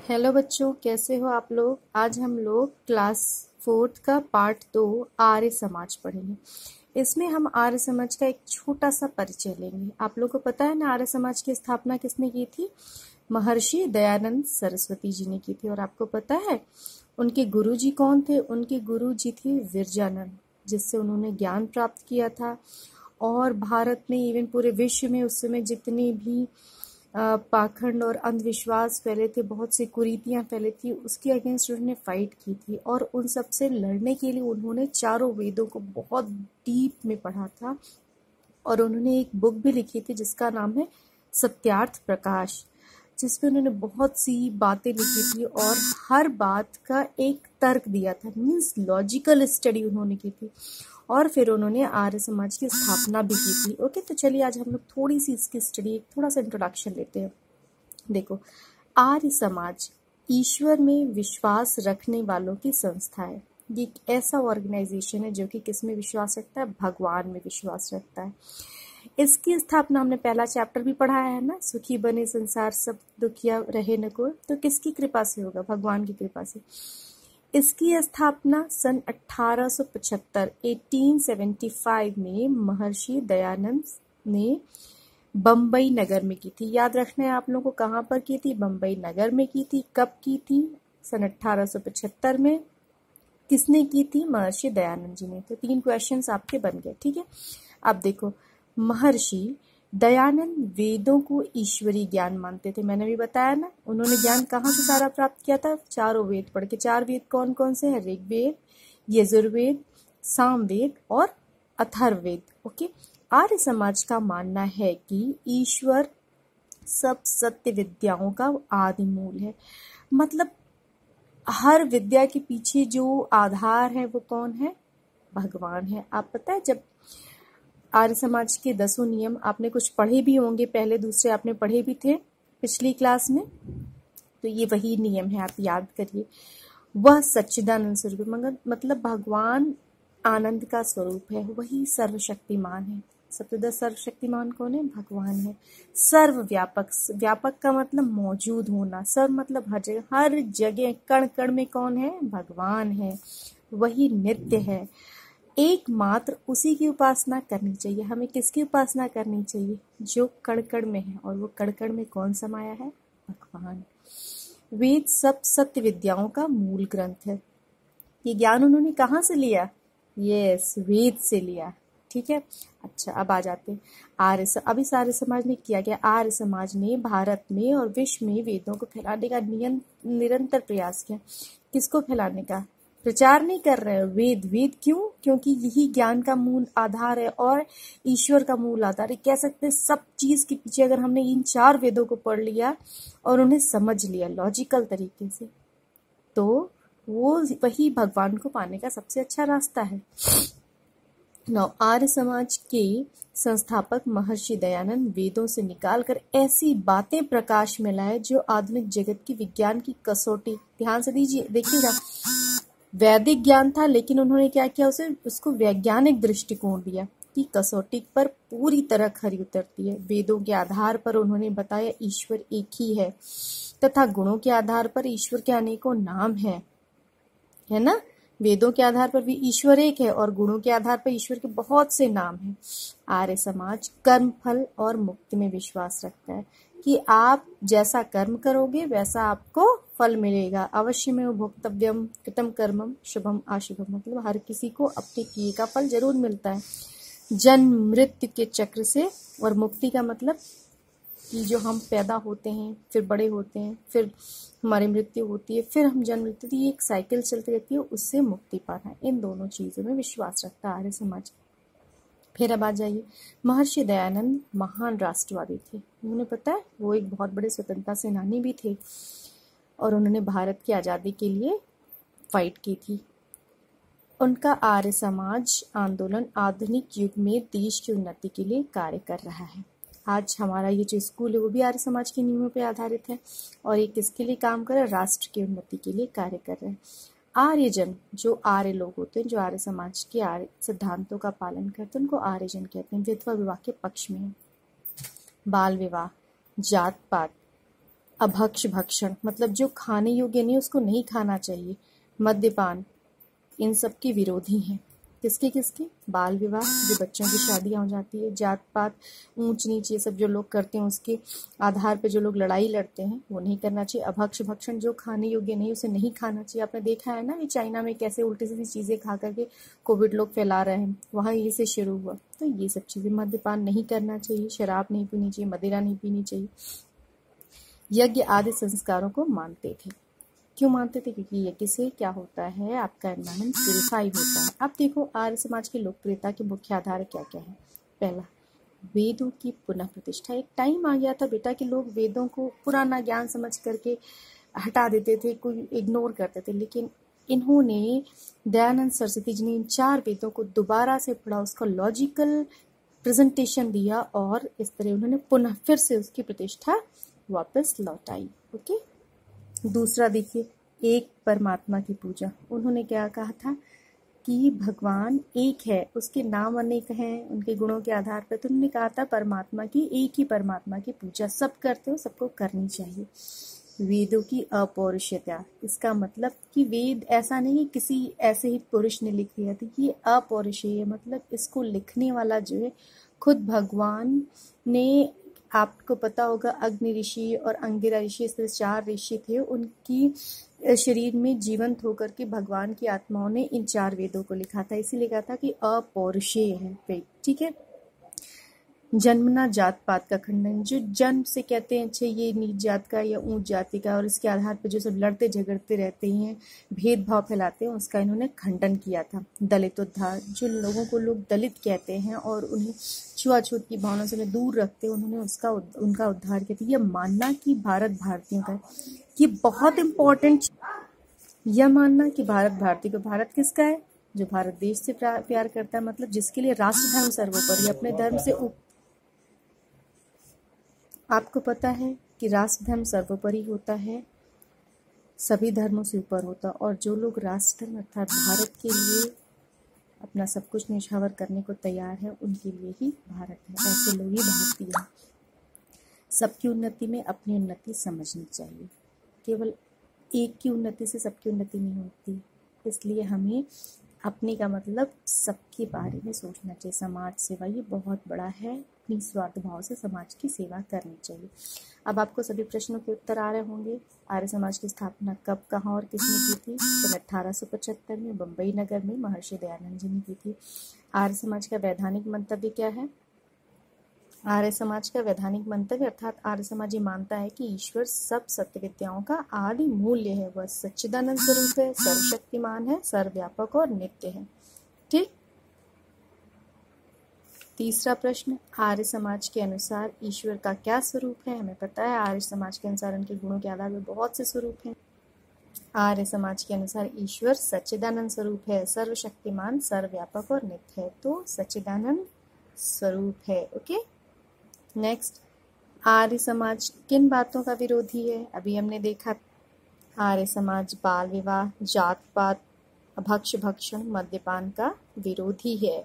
Hello बच्चों, कैसे हो आप लोग। आज हम लोग क्लास 4 का पार्ट 2 आर्य समाज पढ़ेंगे। इसमें हम आर्य समाज का एक छोटा सा परिचय लेंगे। आप लोग को पता है ना, आर्य समाज की स्थापना किसने की थी? महर्षि दयानंद सरस्वती जी ने की थी। और आपको पता है उनके गुरु जी कौन थे? उनके गुरु जी थे विरजानंद, जिससे उन्होंने ज्ञान प्राप्त किया था। और भारत में, इवन पूरे विश्व में उस समय जितनी भी पाखंड और अंधविश्वास फैले थे, बहुत सी कुरीतियां फैली थी, उसके अगेंस्ट उन्होंने फाइट की थी। और उन सब से लड़ने के लिए उन्होंने चारों वेदों को बहुत डीप में पढ़ा था। और उन्होंने एक बुक भी लिखी थी जिसका नाम है सत्यार्थ प्रकाश, जिसमें उन्होंने बहुत सी बातें लिखी थी और हर बात का एक तर्क दिया था। मीन्स लॉजिकल स्टडी उन्होंने की थी। और फिर उन्होंने आर्य समाज की स्थापना भी की थी। ओके, तो चलिए आज हम लोग थोड़ी सी इसकी स्टडी, थोड़ा सा इंट्रोडक्शन लेते हैं। देखो, आर्य समाज ईश्वर में विश्वास रखने वालों की संस्था है। ये एक ऐसा ऑर्गेनाइजेशन है जो कि किस में विश्वास रखता है? भगवान में विश्वास रखता है। इसकी स्थापना हमने पहला चैप्टर भी पढ़ा है ना, सुखी बने संसार सब दुखिया रहे न कोई। तो किसकी कृपा से होगा? भगवान की कृपा से। इसकी स्थापना सन 1875 1875 में महर्षि दयानंद ने बम्बई नगर में की थी। याद रखना है आप लोगों को, कहाँ पर की थी? बम्बई नगर में की थी। कब की थी? सन 1875 में। किसने की थी? महर्षि दयानंद जी ने। तो 3 क्वेश्चंस आपके बन गए। ठीक है, अब देखो, महर्षि दयानंद वेदों को ईश्वरीय ज्ञान मानते थे। मैंने भी बताया ना, उन्होंने ज्ञान कहाँ से सारा प्राप्त किया था? चारों वेद पढ़ के। 4 वेद कौन कौन से हैं? ऋग्वेद, यजुर्वेद, सामवेद और अथर्ववेद। ओके, आर्य समाज का मानना है कि ईश्वर सब सत्य विद्याओं का आदि मूल है। मतलब हर विद्या के पीछे जो आधार है वो कौन है? भगवान है। आप पता है, जब आर्य समाज के 10 नियम आपने कुछ पढ़े भी होंगे, पहले दूसरे आपने पढ़े भी थे पिछली क्लास में, तो ये वही नियम है, आप याद करिए। वह सच्चिदानंद स्वरूप, मतलब भगवान आनंद का स्वरूप है, वही सर्वशक्तिमान है। सबसे ज्यादा सर्वशक्तिमान कौन है? भगवान है। सर्वव्यापक, व्यापक का मतलब मौजूद होना, सर्व मतलब हर जगह कण कण में कौन है? भगवान है। वही नित्य है। एकमात्र उसी की उपासना करनी चाहिए। हमें किसकी उपासना करनी चाहिए? जो कण कण में है। और वो कण कण में कौन समाया है? भगवान। वेद सब सत्य विद्याओं का मूल ग्रंथ है। ये ज्ञान उन्होंने कहाँ से लिया? यस, वेद से लिया। ठीक है, अच्छा अब आ जाते हैं अभी आर्य समाज ने किया गया। आर्य समाज ने भारत में और विश्व में वेदों को फैलाने का निरंतर प्रयास किया। किसको फैलाने का? प्रचार नहीं कर रहे हैं। वेद, वेद क्यों? क्योंकि यही ज्ञान का मूल आधार है और ईश्वर का मूल आधार है। कह सकते हैं सब चीज के पीछे अगर हमने इन 4 वेदों को पढ़ लिया और उन्हें समझ लिया लॉजिकल तरीके से, तो वो वही भगवान को पाने का सबसे अच्छा रास्ता है। आर्य समाज के संस्थापक महर्षि दयानंद वेदों से निकालकर ऐसी बातें प्रकाश में लाए जो आधुनिक जगत की विज्ञान की कसौटी, ध्यान से देखिएगा, वैदिक ज्ञान था लेकिन उन्होंने क्या किया, उसको वैज्ञानिक दृष्टिकोण दिया कि कसौटी पर पूरी तरह खरी उतरती है। वेदों के आधार पर उन्होंने बताया ईश्वर एक ही है तथा गुणों के आधार पर ईश्वर के अनेकों नाम है ना। वेदों के आधार पर भी ईश्वर एक है और गुणों के आधार पर ईश्वर के बहुत से नाम हैं। आर्य समाज कर्म फल और मुक्ति में विश्वास रखता है कि आप जैसा कर्म करोगे वैसा आपको फल मिलेगा। अवश्य में भोक्तव्यम कृतम कर्मम शुभम अशुभम, मतलब हर किसी को अपने किए का फल जरूर मिलता है। जन्म मृत्यु के चक्र से, और मुक्ति का मतलब कि जो हम पैदा होते हैं, फिर बड़े होते हैं, फिर हमारी मृत्यु होती है, फिर हम जन्म लेते हैं, तो ये एक साइकिल चलती रहती है, उससे मुक्ति पाना है। इन दोनों चीजों में विश्वास रखता है आर्य समाज। फिर अब आ जाइए, महर्षि दयानंद महान राष्ट्रवादी थे। उन्होंने, पता है, वो एक बहुत बड़े स्वतंत्रता सेनानी भी थे और उन्होंने भारत की आज़ादी के लिए फाइट की थी। उनका आर्य समाज आंदोलन आधुनिक युग में देश की उन्नति के लिए कार्य कर रहा है। आज हमारा ये जो स्कूल है वो भी आर्य समाज के नियमों पर आधारित है और ये किसके लिए काम कर रहा है? राष्ट्र की उन्नति के लिए कार्य कर रहे हैं। आर्यजन, जो आर्य लोग होते हैं, जो आर्य समाज के आर्य सिद्धांतों का पालन करते हैं, उनको आर्यजन कहते हैं। विधवा विवाह के पक्ष में है। बाल विवाह, जात पात, अभक्ष भक्षण मतलब जो खाने योग्य नहीं उसको नहीं खाना चाहिए। मद्यपान इन सब के विरोधी हैं। किसके किसके? बाल विवाह, जो बच्चों की शादियां हो जाती है, जात पात, ऊंच नीच, ये सब जो लोग करते हैं उसके आधार पे जो लोग लड़ाई लड़ते हैं वो नहीं करना चाहिए। अभक्ष भक्षण जो खाने योग्य नहीं उसे नहीं खाना चाहिए। आपने देखा है ना ये चाइना में कैसे उल्टी सीधी चीजें खा करके कोविड लोग फैला रहे हैं, वहां ये से शुरू हुआ। तो ये सब चीजें, मद्यपान नहीं करना चाहिए, शराब नहीं पीनी चाहिए, मदिरा नहीं पीनी चाहिए। यज्ञ आदि संस्कारों को मानते थे। क्यों मानते थे? क्योंकि यज्ञ से क्या होता है, आपका एनवायरमेंट प्यूरिफाई होता है। अब देखो आर्य समाज की लोकप्रियता के मुख्य आधार क्या क्या है। पहला, वेदों की पुनः प्रतिष्ठा। एक टाइम आ गया था बेटा कि लोग वेदों को पुराना ज्ञान समझ करके हटा देते थे, कोई इग्नोर करते थे, लेकिन इन्होंने, दयानंद सरस्वती जी ने इन 4 वेदों को दोबारा से पढ़ा, उसका लॉजिकल प्रेजेंटेशन दिया और इस तरह उन्होंने पुनः फिर से उसकी प्रतिष्ठा वापस लौटाई। ओके। दूसरा देखिए, एक परमात्मा की पूजा। उन्होंने क्या कहा था कि भगवान एक है, उसके नाम अनेक हैं, उनके गुणों के आधार पर। तो उन्होंने कहा था परमात्मा की, एक ही परमात्मा की पूजा सब करते हो, सबको करनी चाहिए। वेदों की अपौरुषेयता, इसका मतलब कि वेद ऐसा नहीं किसी ऐसे ही पुरुष ने लिख दिया था, ये अपौरुषेय मतलब इसको लिखने वाला जो है खुद भगवान ने। आपको पता होगा अग्नि ऋषि और अंगिरा ऋषि, इस तरह 4 ऋषि थे, उनकी शरीर में जीवंत होकर के भगवान की आत्माओं ने इन 4 वेदों को लिखा था, इसीलिए कहा था कि अपौरुषेय है वेद। ठीक है। जन्मना जात पात का खंडन, जो जन्म से कहते हैं अच्छा ये नीच जात का या ऊंच जाति का, और इसके आधार पर जो सब लड़ते झगड़ते रहते हैं, भेदभाव फैलाते हैं, उसका इन्होंने खंडन किया था। दलित उद्धार, जो लोगों को लोग दलित कहते हैं और उन्हें छुआछूत की भावना से दूर रखते हैं, उन्होंने उनका उद्धार किया था। यह मानना कि भारत भारतीयों का है, ये बहुत इंपॉर्टेंट। यह मानना कि भारत भारतीय को, भारत किसका है? जो भारत देश से प्यार करता है, मतलब जिसके लिए राष्ट्र धर्म सर्वोपरि, अपने धर्म से आपको पता है कि राष्ट्र धर्म सर्वोपरि होता है, सभी धर्मों से ऊपर होता, और जो लोग राष्ट्र धर्म अर्थात भारत के लिए अपना सब कुछ न्यौछावर करने को तैयार है, उनके लिए ही भारत है, ऐसे लोग ही भारतीय हैं। सबकी उन्नति में अपनी उन्नति समझनी चाहिए, केवल एक की उन्नति से सबकी उन्नति नहीं होती, इसलिए हमें अपने का मतलब सबके बारे में सोचना चाहिए। समाज सेवा ये बहुत बड़ा है, निस्वार्थ भाव से समाज की सेवा करनी चाहिए। अब आपको सभी प्रश्नों के उत्तर आ रहे होंगे। आर्य समाज की स्थापना कब, कहाँ और किसने की थी? सन 1875 में बम्बई नगर में महर्षि दयानंद जी ने की थी। आर्य समाज का वैधानिक मंतव्य क्या है? आर्य समाज का वैधानिक मंतव्य अर्थात आर्य समाज ये मानता है कि ईश्वर सब सत्य विद्याओं का आदि मूल्य है, वह सच्चिदानंद स्वरूप है, सर्वशक्तिमान है, सर्वव्यापक और नित्य है। ठीक। तीसरा प्रश्न, आर्य समाज के अनुसार ईश्वर का क्या स्वरूप है? हमें पता है आर्य समाज के अनुसार उनके गुणों के आधार पर बहुत से स्वरूप हैं। आर्य समाज के अनुसार ईश्वर सच्चिदानंद स्वरूप है, सर्वशक्तिमान, सर्वव्यापक और नित्य है, तो सच्चिदानंद स्वरूप है। ओके। नेक्स्ट, आर्य समाज किन बातों का विरोधी है? अभी हमने देखा आर्य समाज बाल विवाह, जात पात, अभक्ष भक्षण, मद्यपान का विरोधी है।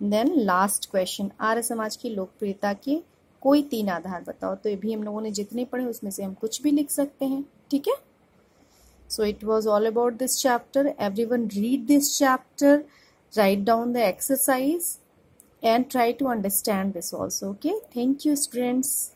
Then last question, Arya Samaj की लोकप्रियता के कोई 3 आधार बताओ। तो ये भी हम लोगों ने जितने पढ़े उसमें से हम कुछ भी लिख सकते हैं। ठीक है। So it was all about this chapter. Everyone read this chapter, write down the exercise and try to understand this also. Okay. Thank you, students.